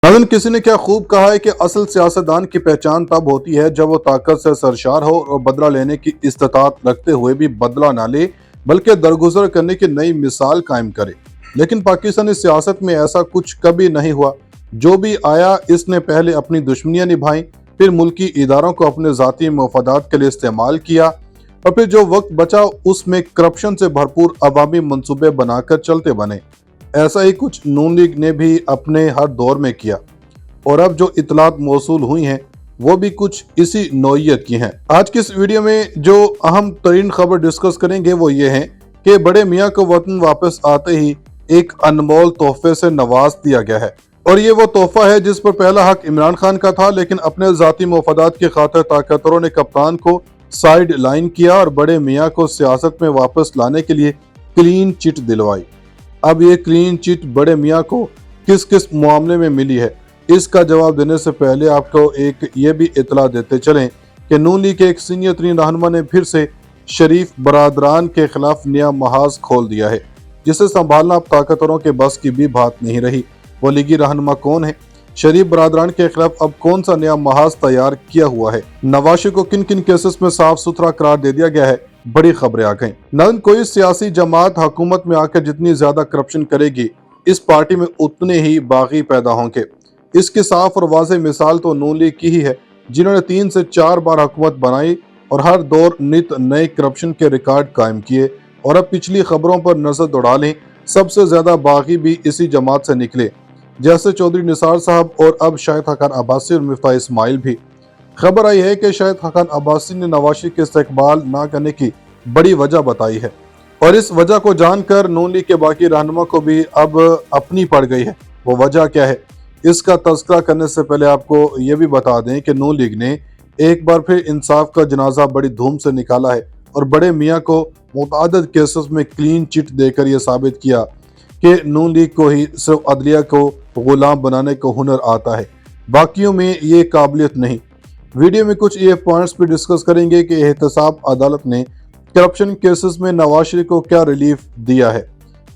नाज़रीन, किसी ने क्या खूब कहा है कि असल सियासतदान की पहचान तब होती है जब वो ताकत से सरशार हो और बदला लेने की इस्तात रखते हुए भी बदला ना ले, बल्कि दरगुजर करने की नई मिसाल कायम करे। लेकिन पाकिस्तानी सियासत में ऐसा कुछ कभी नहीं हुआ। जो भी आया, इसने पहले अपनी दुश्मनियां निभाई, फिर मुल्की इदारों को अपने ज़ाती मफादात के लिए इस्तेमाल किया, और फिर जो वक्त बचा उसमें करप्शन से भरपूर अवामी मंसूबे बनाकर चलते बने। ऐसा ही कुछ नून लीग ने भी अपने हर दौर में किया, और अब जो इतलात मौसूल हुई हैं वो भी कुछ इसी नौइयत की हैं। आज की इस वीडियो में जो अहम तरीन खबर डिस्कस करेंगे वो ये है कि बड़े मियाँ को वतन वापस आते ही एक अनमोल तोहफे से नवाज दिया गया है, और ये वो तोहफा है जिस पर पहला हक इमरान खान का था, लेकिन अपने ज़ाती मफादात की खातिर ताकतवरों ने कप्तान को साइड लाइन किया और बड़े मियाँ को सियासत में वापस लाने के लिए क्लीन चिट दिलवाई। अब ये क्लीन चिट बड़े मियाँ को किस किस मामले में मिली है, इसका जवाब देने से पहले आपको एक ये भी इतला देते चलें कि नून लीग के एक सीनियर तरीन रहनुमा ने फिर से शरीफ बरादरान के खिलाफ नया महाज खोल दिया है, जिसे संभालना अब ताकतवरों के बस की भी बात नहीं रही। वो लीगी रहनुमा कौन है? शरीफ बरादरान के खिलाफ अब कौन सा नया महाज तैयार किया हुआ है? नवाज शरीफ को किन किन केसेस में साफ सुथरा करार दे दिया गया है? बड़ी खबरें आ गई। न कोई सियासी जमात हुकूमत में आकर जितनी ज्यादा करप्शन करेगी, इस पार्टी में उतने ही बागी पैदा होंगे। इसकी साफ और वाज़ेह मिसाल तो नून लीग की ही है, जिन्होंने 3 से 4 बार हुकूमत बनाई और हर दौर नित नए करप्शन के रिकॉर्ड कायम किए। और अब पिछली खबरों पर नजर दौड़ा लें, सबसे ज्यादा बागी भी इसी जमात से निकले, जैसे चौधरी निसार साहब और अब शाहिद खाकान अब्बासी और मिफ्ताह इस्माइल भी। खबर आई है कि शाहिद खाकान अब्बासी ने नवाज शरीफ के इस्तेकबाल न करने की बड़ी वजह बताई है, और इस वजह को जानकर नून लीग के बाकी रहनुमा को भी अब अपनी पड़ गई है। वो वजह क्या है, इसका तज़किरा करने से पहले आपको ये भी बता दें कि नून लीग ने एक बार फिर इंसाफ का जनाजा बड़ी धूम से निकाला है, और बड़े मियाँ को मुतअद्दिद केसेस में क्लीन चिट देकर यह साबित किया कि नून लीग को ही सिर्फ अदलिया को गुलाम बनाने का हुनर आता है, बाकियों में ये काबिलियत नहीं। वीडियो में कुछ ये पॉइंट्स भी डिस्कस करेंगे कि एहतसाब अदालत ने करप्शन केसेस में नवाज शरीफ को क्या रिलीफ दिया है,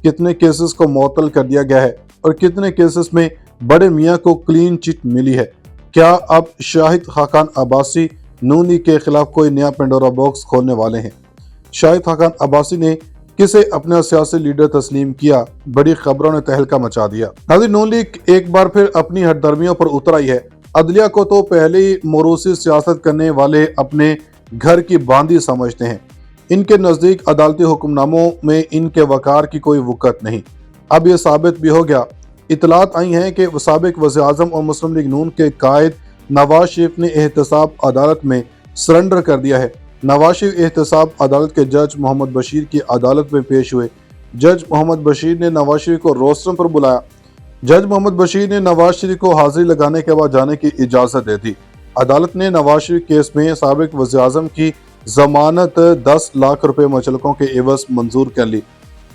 कितने केसेस को मुअत्तल कर दिया गया है, और कितने केसेस में बड़े मियाँ को क्लीन चिट मिली है। क्या अब शाहिद खाकान अब्बासी नून लीग के खिलाफ कोई नया पेंडोरा बॉक्स खोलने वाले हैं? शाहिद खाकान अब्बासी ने किसे अपना सियासी लीडर तस्लीम किया? बड़ी खबरों ने तहलका मचा दिया। नाज़रीन, नून लीग एक बार फिर अपनी हरदर्मियों पर उतर आई है। अदलिया को तो पहले ही मोरूसी सियासत करने वाले अपने घर की बांदी समझते हैं। इनके नज़दीक अदालती हुक्मनामों में इनके वकार की कोई वक़्त नहीं। अब यह साबित भी हो गया। इतलात आई हैं कि साबिक वज़ीर-ए-आज़म और मुस्लिम लीग नून के कायद नवाज शरीफ ने एहतसाब अदालत में सरेंडर कर दिया है। नवाज शरीफ एहतसाब अदालत के जज मोहम्मद बशीर की अदालत में पेश हुए। जज मोहम्मद बशीर ने नवाज शरीफ को रोस्टरम पर बुलाया। जज मोहम्मद बशीर ने नवाज शरीफ को हाजिरी लगाने के बाद जाने की इजाज़त दे दी। अदालत ने नवाज शरीफ केस में साबिक वज़ीर-ए-आज़म की जमानत 10 लाख रुपए मुचलकों के एवज मंजूर कर ली।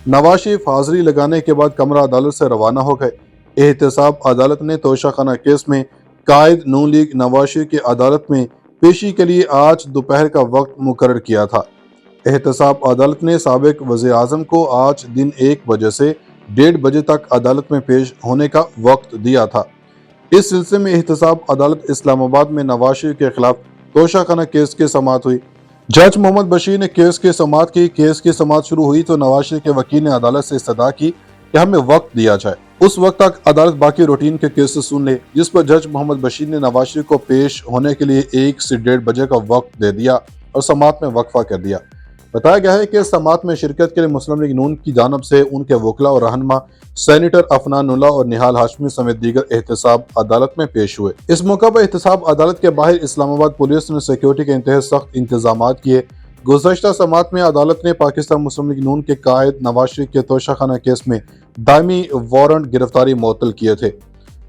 नवाज शरीफ हाजिरी लगाने के बाद कमरा अदालत से रवाना हो गए। एहतसाब अदालत ने तोशाखाना केस में कायद नून लीग नवाज शरीफ की अदालत में पेशी के लिए आज दोपहर का वक्त मुकर्रर किया था। एहतसाब अदालत ने साबिक वज़ीर-ए-आज़म को आज दिन 1 बजे से 1:30 बजे तक अदालत में पेश होने का वक्त दिया था। इस सिलसिले में एहतसाब अदालत इस्लामाबाद में नवाज शरीफ के खिलाफ तोशाखाना केस की समाअत हुई। जज मोहम्मद बशीर ने केस की समाअत की। केस की समाअत शुरू हुई तो नवाज शरीफ के वकील ने अदालत से इस्तदा की कि हमें वक्त दिया जाए, उस वक्त तक अदालत बाकी रूटीन के केसेस सुन ले, जिस पर जज मोहम्मद बशीर ने नवाज शरीफ को पेश होने के लिए 1 से 1:30 बजे का वक्त दे दिया और समाअत में वक्फा कर दिया। बताया गया है कि समाअत में शिरकत के लिए मुस्लिम लीग नून की जानब से उनके वकला और रहनुमा सेनेटर अफनानुल्लाह और निहाल हाशमी समेत दीगर एहतसाब अदालत में पेश हुए। इस मौका पर एहतसाब अदालत के बाहर इस्लामाबाद पुलिस ने सिक्योरिटी के इंतहाई सख्त इंतजाम किए। गुज़श्ता समाअत में अदालत ने पाकिस्तान मुस्लिम लीग नून के कायद नवाज शरीफ के तोशाखाना केस में दायमी वारंट गिरफ्तारी मुअत्तल किए थे।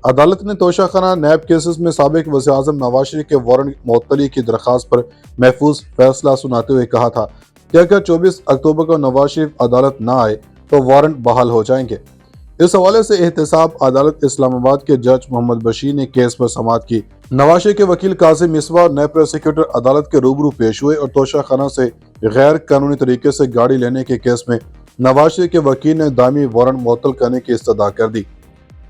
अदालत ने तोशाखाना नैब केसेस में साबिक वज़ीर-ए-आज़म नवाज शरीफ के वारंट मुअत्तली की दरख्वास्त पर महफूज फैसला सुनाते हुए कहा था कि अगर 24 अक्टूबर को नवाज शरीफ अदालत न आए तो वारंट बहाल हो जाएंगे। इस हवाले से एहतसाब अदालत इस्लामाबाद के जज मोहम्मद बशीर ने केस पर समाअत की। नवाज शरीफ के वकील कासिम मिसवा और नए प्रोसिक्यूटर अदालत के रूबरू पेश हुए और तोशाखाना से गैर कानूनी तरीके से गाड़ी लेने के केस में नवाज शरीफ के वकील ने दामी वारंट मुअत्तल करने की इस्तदा कर दी।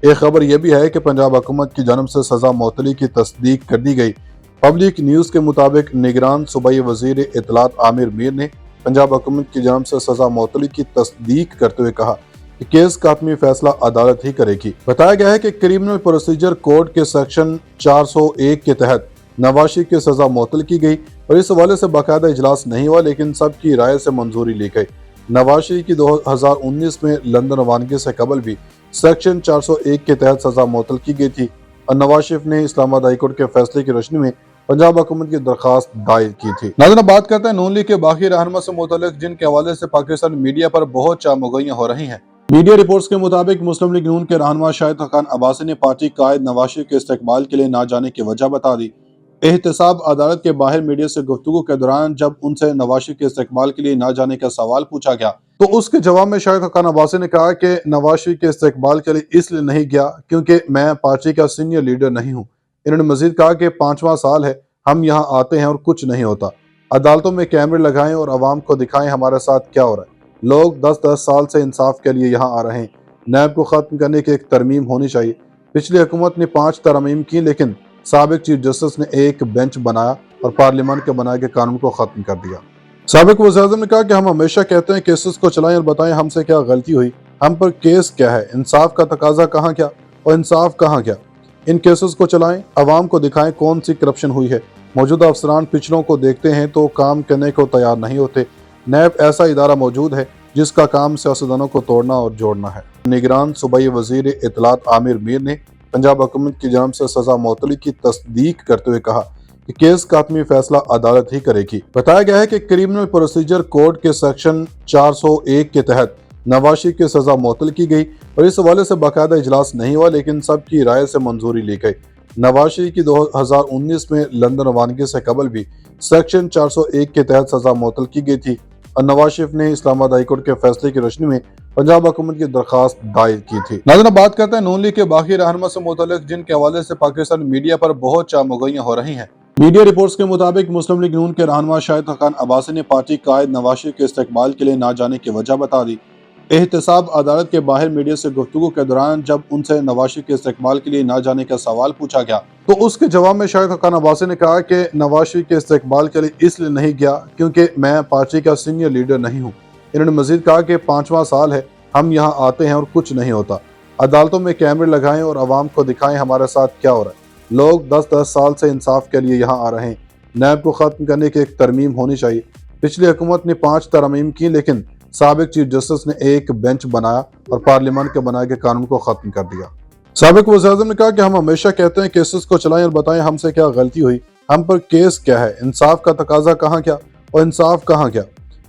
एक खबर यह भी है कि पंजाब हुकूमत की जानब से सजा मुअत्तली की तस्दीक कर दी गई। पब्लिक न्यूज़ के मुताबिक निगरान सूबाई वज़ीर इत्तलात आमिर मीर ने पंजाब हुकूमत की जानब से सजा मुअत्तली की तस्दीक करते हुए कहा कि केस का हतमी फैसला अदालत ही करेगी। बताया गया है कि क्रिमिनल प्रोसीजर कोड के सेक्शन 401 के तहत नवाज शरीफ की सजा मुअत्तल की गई और इस हवाले से बाकायदा इजलास नहीं हुआ, लेकिन सबकी राय से मंजूरी ली गई। नवाज शरीफ की 2019 में लंदन रवानगी से कबल भी सेक्शन 401 के तहत सजा मुअत्तल की गई थी और नवाज शरीफ ने इस्लामाबाद हाई कोर्ट के फैसले की रोशनी में पंजाब हुकूमत की दरखास्त दायर की थी। नाज़रीन, बात करते हैं नून लीग के बाकी रहनुमा से मुतल्लिक, जिनके हवाले से पाकिस्तान मीडिया पर बहुत चामगोइयां हो रही हैं। मीडिया रिपोर्ट्स के मुताबिक मुस्लिम लीग नून के रहनुमा शाहिद खान अब्बासी ने पार्टी कायद नवाज शरीफ के इस्तकबाल के लिए ना जाने की वजह बता दी। एहतसाब अदालत के बाहर मीडिया से गुफ्तगू के दौरान जब उनसे नवाज शरीफ के इस्तकबाल के लिए ना जाने का सवाल पूछा गया तो उसके जवाब में शाहिद खान अब्बासी ने कहा कि नवाज शरीफ के इस्तकबाल के लिए इसलिए नहीं गया क्योंकि मैं पार्टी का सीनियर लीडर नहीं हूँ। इन्होंने मजीद कहा कि 5वां साल है, हम यहाँ आते हैं और कुछ नहीं होता। अदालतों में कैमरे लगाएं और आवाम को दिखाएं हमारे साथ क्या हो रहा है। लोग 10-10 साल से इंसाफ के लिए यहाँ आ रहे हैं। नैब को खत्म करने की एक तरमीम होनी चाहिए। पिछली हुकूमत ने 5 तरमीम की, लेकिन साबिक चीफ जस्टिस ने एक बेंच बनाया और पार्लियामेंट के बनाए गए कानून को खत्म कर दिया। साबिक वज़ीर-ए-आज़म ने कहा कि हम हमेशा कहते हैं केसेस को चलाएं और बताएं हमसे क्या गलती हुई, हम पर केस क्या है, इंसाफ का तकाजा कहाँ क्या और इंसाफ कहाँ क्या। इन केसेस को चलाएं, अवाम को दिखाएं कौन सी करप्शन हुई है। मौजूदा अफसरान पिछड़ों को देखते हैं तो काम करने को तैयार नहीं होते। नैब ऐसा इदारा मौजूद है जिसका काम सियासतदानों को तोड़ना और जोड़ना है। निगरान सूबाई वज़ीर इत्तलात आमिर मीर ने पंजाब हुकूमत की जानब से सजा मुअत्तली की तस्दीक करते हुए कहा कि केस का हतमी फैसला अदालत ही करेगी। बताया गया है कि क्रिमिनल प्रोसीजर कोड के सेक्शन 401 के तहत नवाज शरीफ की सजा मुअत्तल की गई और इस हवाले से बाकायदा इजलास नहीं हुआ, लेकिन सबकी राय से मंजूरी ली गई। नवाज शरीफ की 2019 में लंदन रवानगी से कबल भी सेक्शन 401 के तहत सजा मुअत्तल की गई थी और नवाज शरीफ ने इस्लामाबाद हाई कोर्ट के फैसले की रोशनी में पंजाब हुकूमत की दरखास्त दायर की थी। नाज़रीन, बात करते हैं नून लीग के बाकी रहनुमा से मुतल्लिक, जिनके हवाले से पाकिस्तान मीडिया पर बहुत चामगोइयां हो रही हैं। मीडिया रिपोर्ट्स के मुताबिक मुस्लिम लीग नून के रहनुमा शाहिद खान अब्बासी ने पार्टी कायद नवाज शरीफ के इस्तकबाल के लिए ना जाने की वजह बता दी। एहतसाब अदालत के बाहर मीडिया से गुफ्तगू के दौरान जब उनसे नवाज शरीफ के इस्तकबाल के लिए ना जाने का सवाल पूछा गया तो उसके जवाब में शाहिद खान अब्बासी ने कहा कि नवाज शरीफ के इस्तकबाल के लिए इसलिए नहीं गया क्योंकि मैं पार्टी का सीनियर लीडर नहीं हूँ। इन्होंने मजीद कहा कि 5वां साल है, हम यहाँ आते हैं और कुछ नहीं होता। अदालतों में कैमरे लगाएं और आवाम को दिखाएं हमारे साथ क्या हो रहा है। लोग 10-10 साल से इंसाफ के लिए यहाँ आ रहे हैं। नैब को खत्म करने की एक तरमीम होनी चाहिए। पिछली हुकूमत ने 5 तरमीम की, लेकिन साबिक चीफ जस्टिस ने एक बेंच बनाया और पार्लियामेंट के बनाए गए कानून को खत्म कर दिया। साबिक वज़ीर-ए-आज़म ने कहा कि हम हमेशा कहते हैं केसेस को चलाएं और बताएं हमसे क्या गलती हुई, हम पर केस क्या है, इंसाफ का तकाजा कहाँ क्या और इंसाफ कहाँ क्या।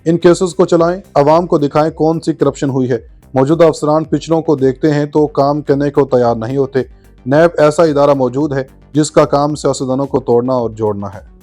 इन केसेस को चलाएं, अवाम को दिखाएं कौन सी करप्शन हुई है। मौजूदा अफसरान पिछड़ों को देखते हैं तो काम करने को तैयार नहीं होते। नैब ऐसा इदारा मौजूद है जिसका काम सियासतदानों को तोड़ना और जोड़ना है।